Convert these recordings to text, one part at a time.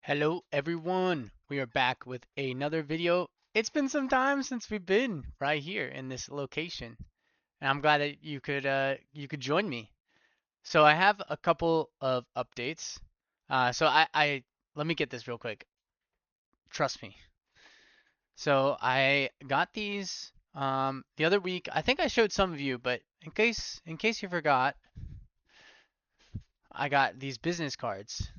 Hello everyone, we are back with another video. It's been some time since we've been right here in this location, and I'm glad that you could join me. So I have a couple of updates. So I let me get this real quick. Trust me. So I got these the other week. I think I showed some of you, but in case you forgot, I got these business cards.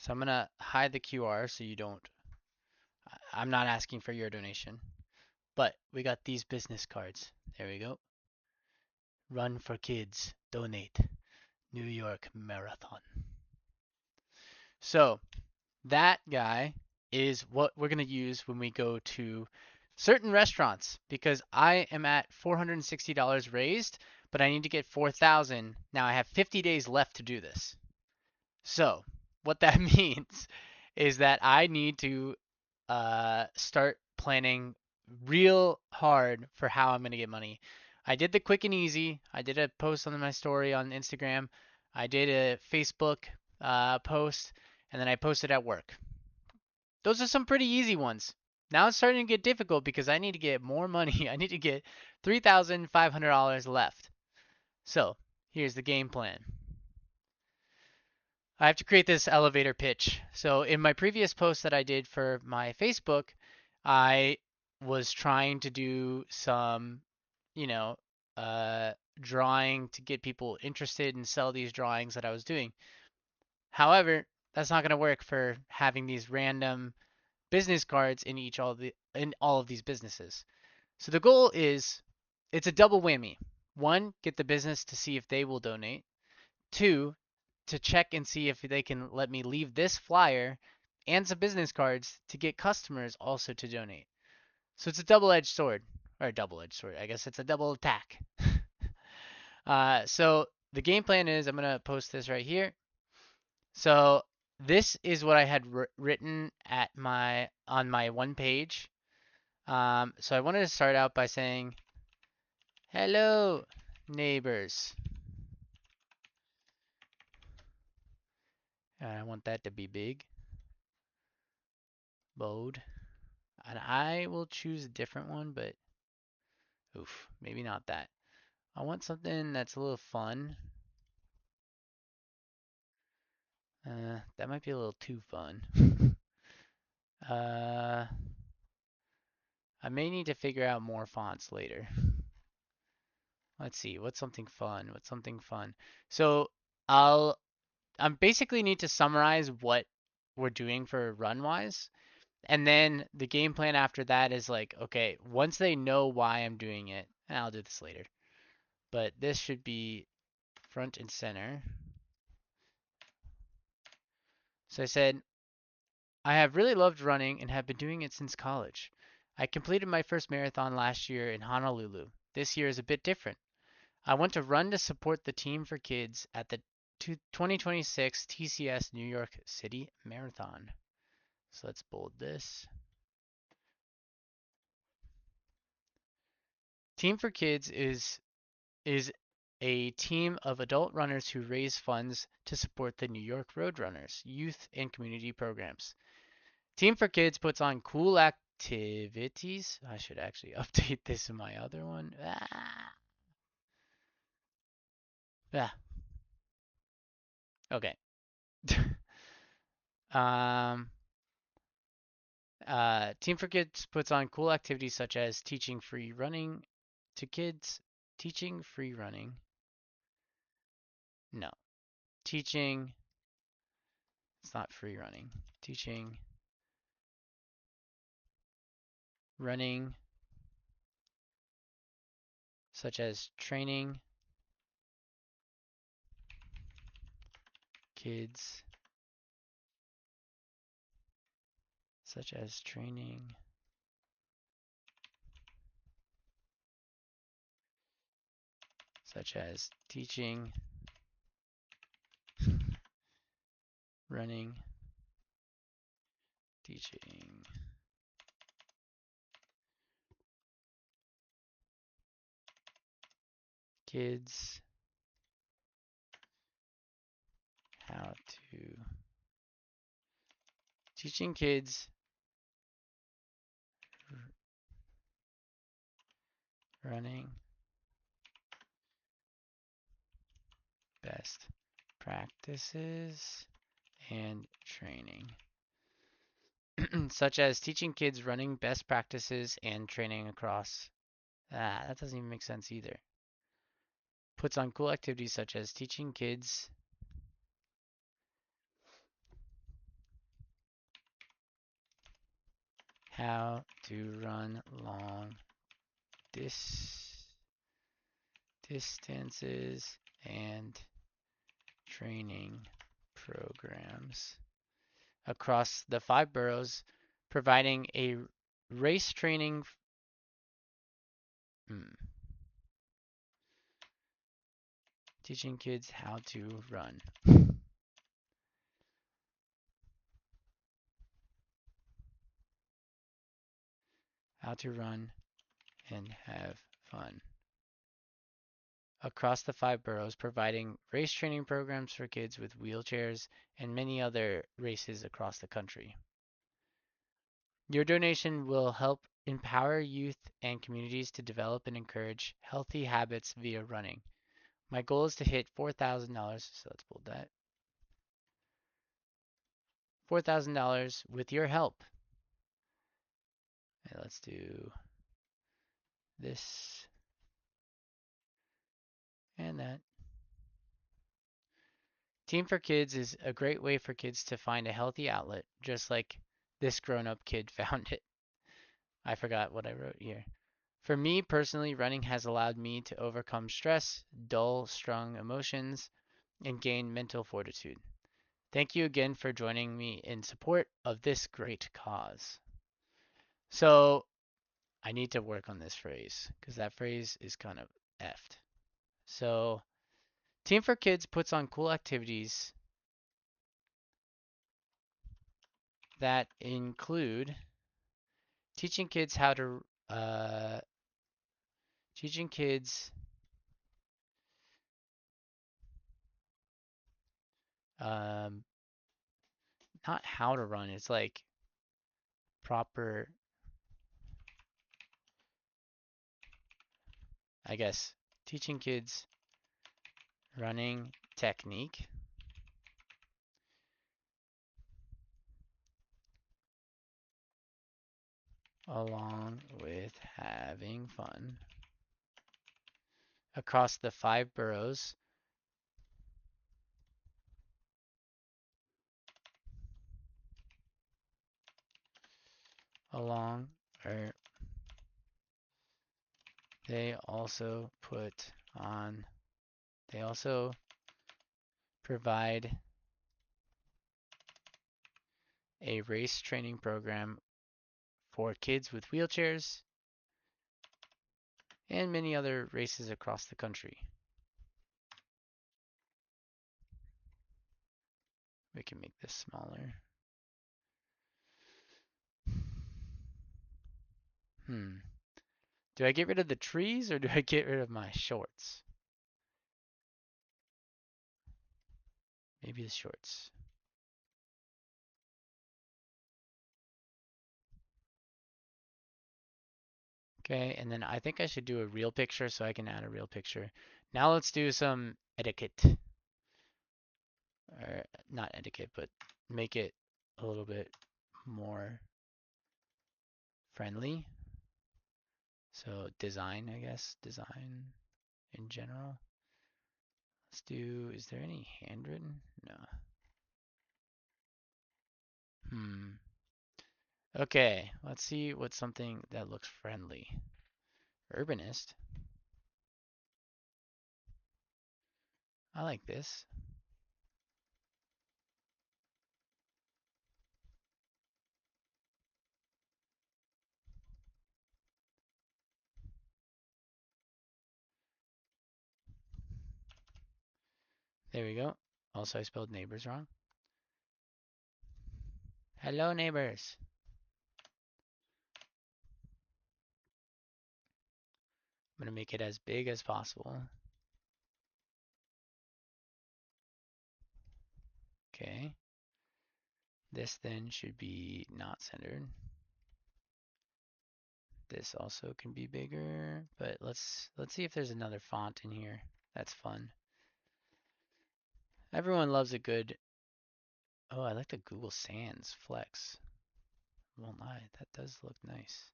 So I'm gonna hide the QR so you don't. I'm not asking for your donation. But we got these business cards. There we go. Run for Kids. Donate. New York Marathon. So that guy is what we're going to use when we go to certain restaurants because I am at $460 raised, but I need to get 4,000. Now I have 50 days left to do this. So what that means is that I need to start planning real hard for how I'm gonna get money. I did the quick and easy. I did a post on my story on Instagram. I did a Facebook post, and then I posted at work. Those are some pretty easy ones. Now it's starting to get difficult because I need to get more money. I need to get $3,500 left. So here's the game plan. I have to create this elevator pitch. So in my previous post that I did for my Facebook, I was trying to do some, you know, uh, drawing to get people interested and sell these drawings that I was doing. However, that's not going to work for having these random business cards in all of these businesses. So the goal is it's a double whammy. One, get the business to see if they will donate. Two, to check and see if they can let me leave this flyer and some business cards to get customers also to donate. So it's a double-edged sword, or a double-edged sword. I guess it's a double attack. So the game plan is I'm gonna post this right here. So this is what I had written at my on my one page. So I wanted to start out by saying, "Hello, neighbors." I want that to be big, bold. And I will choose a different one, but oof, maybe not that. I want something that's a little fun. That might be a little too fun. uh, I may need to figure out more fonts later. Let's see, what's something fun? What's something fun? So I'll I basically need to summarize what we're doing for run-wise. And then the game plan after that is like, okay, once they know why I'm doing it, and I'll do this later. But this should be front and center. So I said, I have really loved running and have been doing it since college. I completed my first marathon last year in Honolulu. This year is a bit different. I want to run to support the Team for Kids at the 2026 TCS New York City Marathon. So let's bold this. Team for Kids is a team of adult runners who raise funds to support the New York Roadrunners youth and community programs. Team for Kids puts on cool activities. I should actually update this in my other one. Yeah. Okay. um, Team for Kids puts on cool activities such as teaching free running to kids, teaching free running. No, teaching. It's not free running. Teaching running such as training kids, such as training such as teaching running, teaching kids how to Teaching kids running best practices and training. Such as teaching kids running best practices and training across. That doesn't even make sense either. Puts on cool activities such as teaching kids how to run long distances and training programs across the 5 boroughs, providing a race training. Teaching kids how to run. How to run and have fun. Across the 5 boroughs, providing race training programs for kids with wheelchairs and many other races across the country. Your donation will help empower youth and communities to develop and encourage healthy habits via running. My goal is to hit $4,000, so let's bold that. $4,000 with your help. And let's do this and that. Team for Kids is a great way for kids to find a healthy outlet, just like this grown-up kid found it. I forgot what I wrote here. For me personally, running has allowed me to overcome stress, dull, strong emotions, and gain mental fortitude. Thank you again for joining me in support of this great cause. So, I need to work on this phrase because that phrase is kind of effed. So, Team for Kids puts on cool activities that include teaching kids how to teaching kids um not how to run, it's like proper, I guess, teaching kids running technique along with having fun across the 5 boroughs along or they also put on they also provide a race training program for kids with wheelchairs and many other races across the country. We can make this smaller. Do I get rid of the trees or do I get rid of my shorts? Maybe the shorts. Okay, and then I think I should do a real picture so I can add a real picture. Now let's do some etiquette. Or not etiquette, but make it a little bit more friendly. So design, I guess. Design in general. Let's do, is there any handwritten? No. Okay, let's see what's something that looks friendly. Urbanist. I like this. There we go. Also, I spelled neighbors wrong. Hello, neighbors. I'm going to make it as big as possible. Okay. This then should be not centered. This also can be bigger, but let's see if there's another font in here. That's fun. Everyone loves a good. Oh, I like the Google Sans Flex. Won't lie, that does look nice.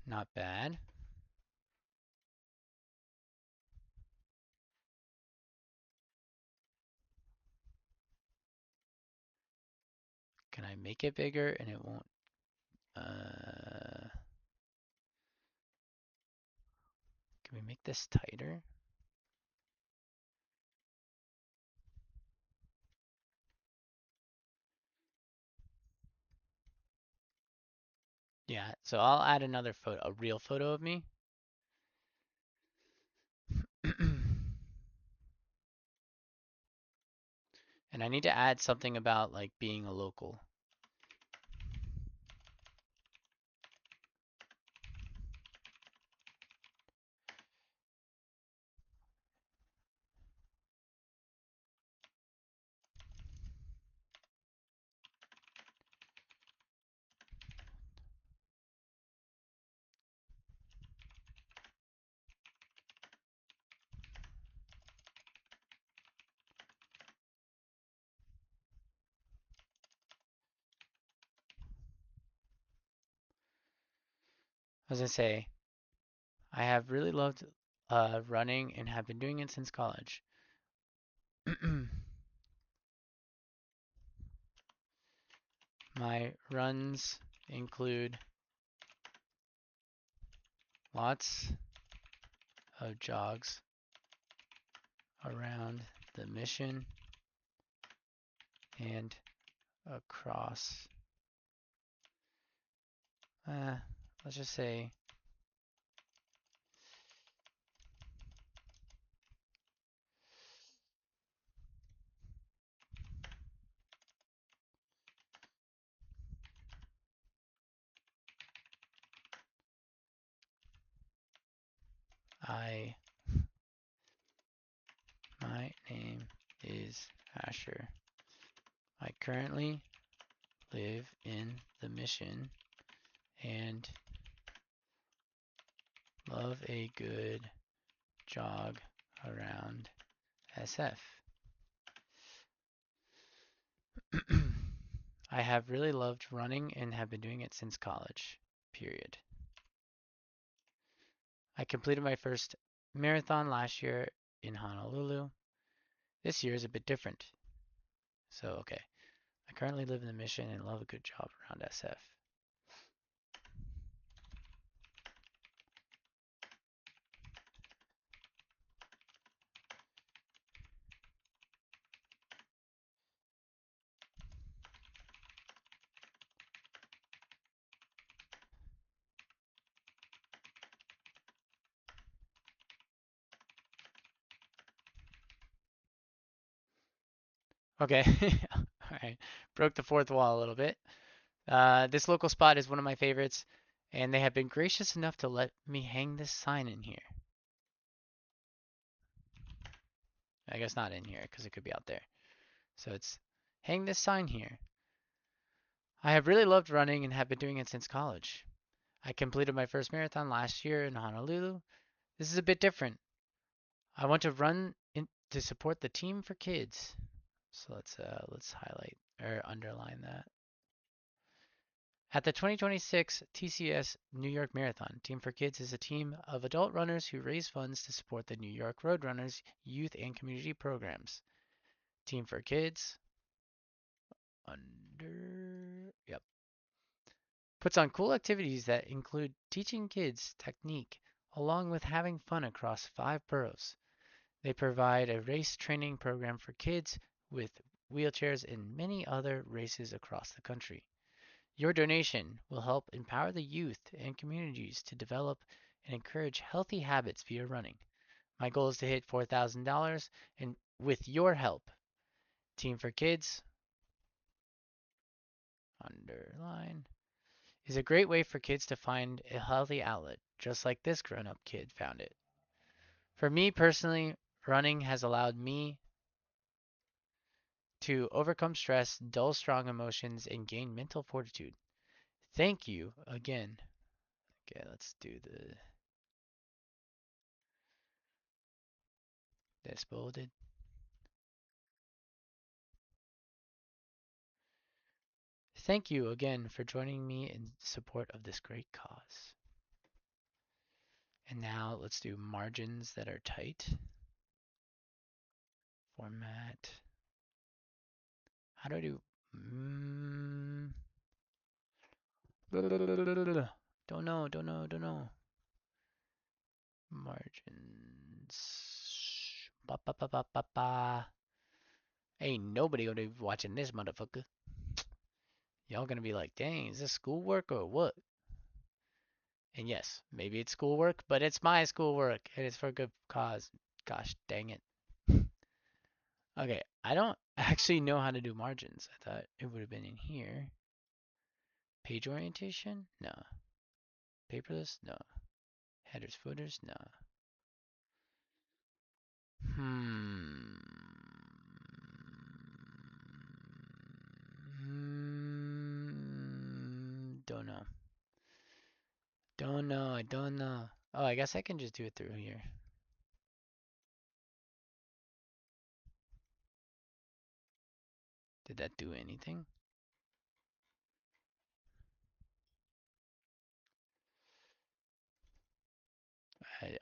Not bad. Can I make it bigger and it won't? Can we make this tighter? Yeah, so I'll add another photo, a real photo of me. And I need to add something about like being a local. As I say, I have really loved running and have been doing it since college. My runs include lots of jogs around the mission and across, let's just say, I, my name is Asher. I currently live in the mission and love a good jog around SF. I have really loved running and have been doing it since college, period. I completed my first marathon last year in Honolulu. This year is a bit different. So, okay. I currently live in the mission and love a good job around SF. Okay. All right. Broke the fourth wall a little bit. This local spot is one of my favorites, and they have been gracious enough to let me hang this sign in here. I guess not in here because it could be out there. So it's hang this sign here. I have really loved running and have been doing it since college. I completed my first marathon last year in Honolulu. This is a bit different. I want to run to support the Team for Kids. So let's highlight or underline that. At the 2026 TCS New York Marathon, Team for Kids is a team of adult runners who raise funds to support the New York Roadrunners youth and community programs. Team for Kids yep, puts on cool activities that include teaching kids technique along with having fun across 5 boroughs. They provide a race training program for kids with wheelchairs and many other races across the country. Your donation will help empower the youth and communities to develop and encourage healthy habits via running. My goal is to hit $4,000, and with your help, Team for Kids, underline, is a great way for kids to find a healthy outlet, just like this grown up kid found it. For me personally, running has allowed me to overcome stress, dull strong emotions, and gain mental fortitude. Thank you again. Okay, let's do this bolded. Thank you again for joining me in support of this great cause. And now let's do margins that are tight. Format. How do I do? Don't know, don't know, don't know. Margins. Ba ba ba ba ba ba. Ain't nobody gonna be watching this motherfucker. Y'all gonna be like, dang, is this schoolwork or what? And yes, maybe it's schoolwork, but it's my schoolwork and it's for a good cause. Gosh dang it. Okay, I don't actually know how to do margins. I thought it would have been in here. Page orientation? No. Paperless? No. Headers, footers? No. Hmm. Don't know. Don't know. I don't know. Oh, I guess I can just do it through here. Did that do anything?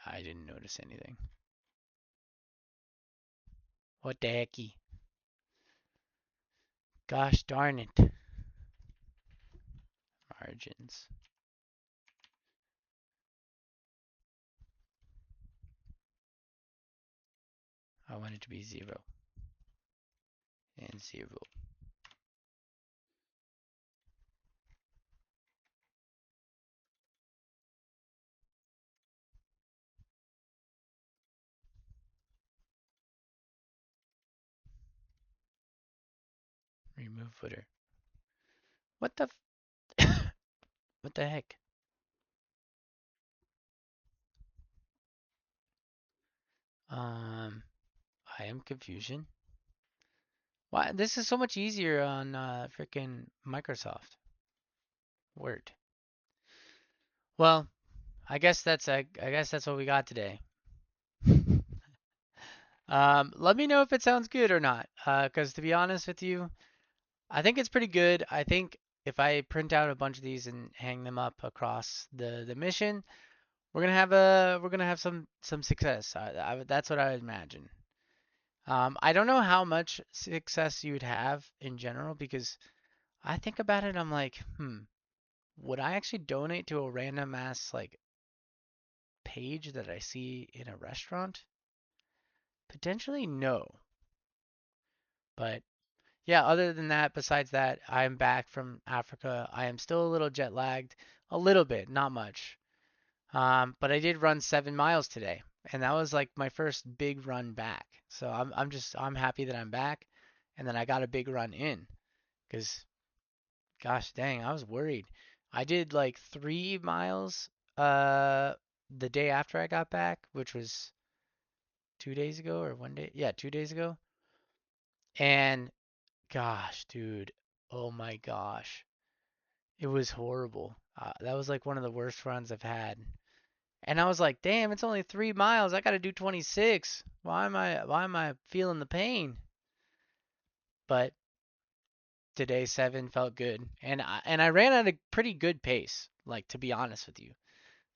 I didn't notice anything. What the hecky? Gosh darn it. Margins. I want it to be 0 and 0. Remove footer. What the what the heck? I am confusion. Why? This is so much easier on freaking Microsoft Word. Well, I guess that's what we got today. Let me know if it sounds good or not. Because to be honest with you, I think it's pretty good. I think if I print out a bunch of these and hang them up across the mission, we're gonna have some success. That's what I would imagine. I don't know how much success you'd have in general because I think about it. I'm like, would I actually donate to a random ass like page that I see in a restaurant? Potentially no. But yeah, other than that, besides that, I'm back from Africa. I am still a little jet lagged, a little bit, not much. But I did run 7 miles today, and that was like my first big run back. So I'm happy that I'm back, and then I got a big run in, because gosh dang, I was worried. I did like 3 miles the day after I got back, which was 2 days ago or one day. Yeah, 2 days ago. And gosh, dude, oh my gosh, it was horrible. That was like one of the worst runs I've had. And I was like, damn, it's only 3 miles. I gotta do 26. Why am I feeling the pain? But today 7 felt good. And I ran at a pretty good pace, like to be honest with you.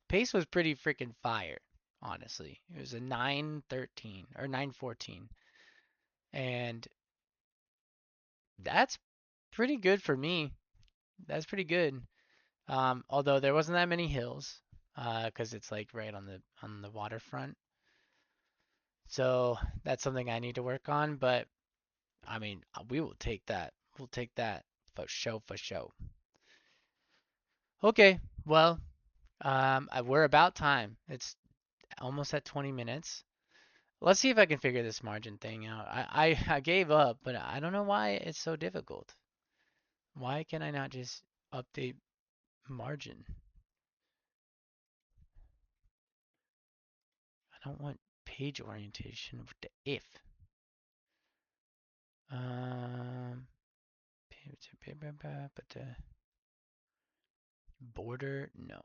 Pace was pretty freaking fire, honestly. It was a 9:13 or 9:14. And that's pretty good for me. That's pretty good. Although there wasn't that many hills, 'cause it's like right on the waterfront. So that's something I need to work on, but I mean, we will take that. We'll take that for show for show. Okay, well, we're about time. It's almost at 20 minutes. Let's see if I can figure this margin thing out. I gave up, but I don't know why it's so difficult. Why can I not just update margin? I don't want page orientation with the if. But the border, no.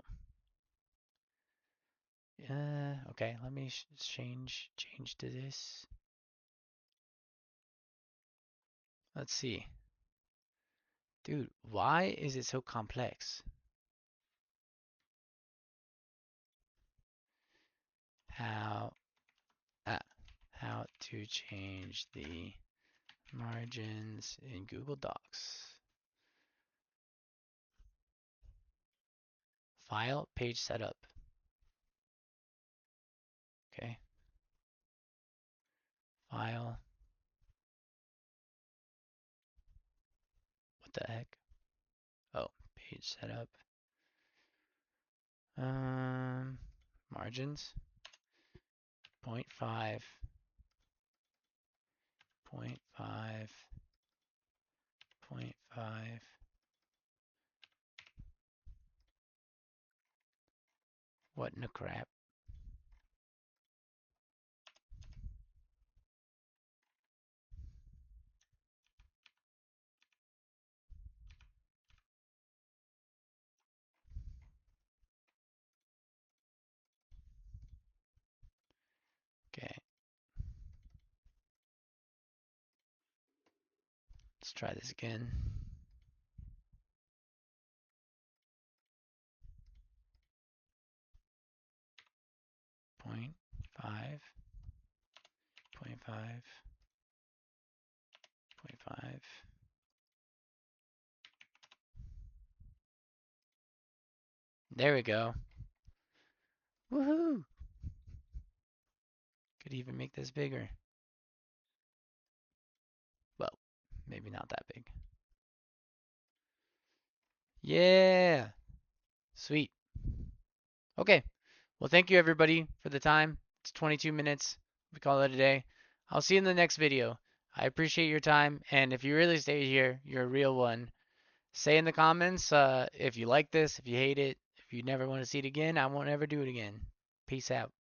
Okay, let me change to this. Let's see. Dude, why is it so complex? How how to change the margins in Google Docs. File, page setup. Okay. File. What the heck? Oh, page setup. Margins. 0.5. 0.5. 0.5. What in the crap? Okay. Let's try this again. 0.5. 0.5. 0.5. There we go. Woohoo! Could even make this bigger. Well, maybe not that big. Yeah! Sweet. Okay. Well, thank you everybody for the time. It's 22 minutes. We call it a day. I'll see you in the next video. I appreciate your time, and if you really stayed here, you're a real one. Say in the comments if you like this, if you hate it, if you never want to see it again. I won't ever do it again. Peace out.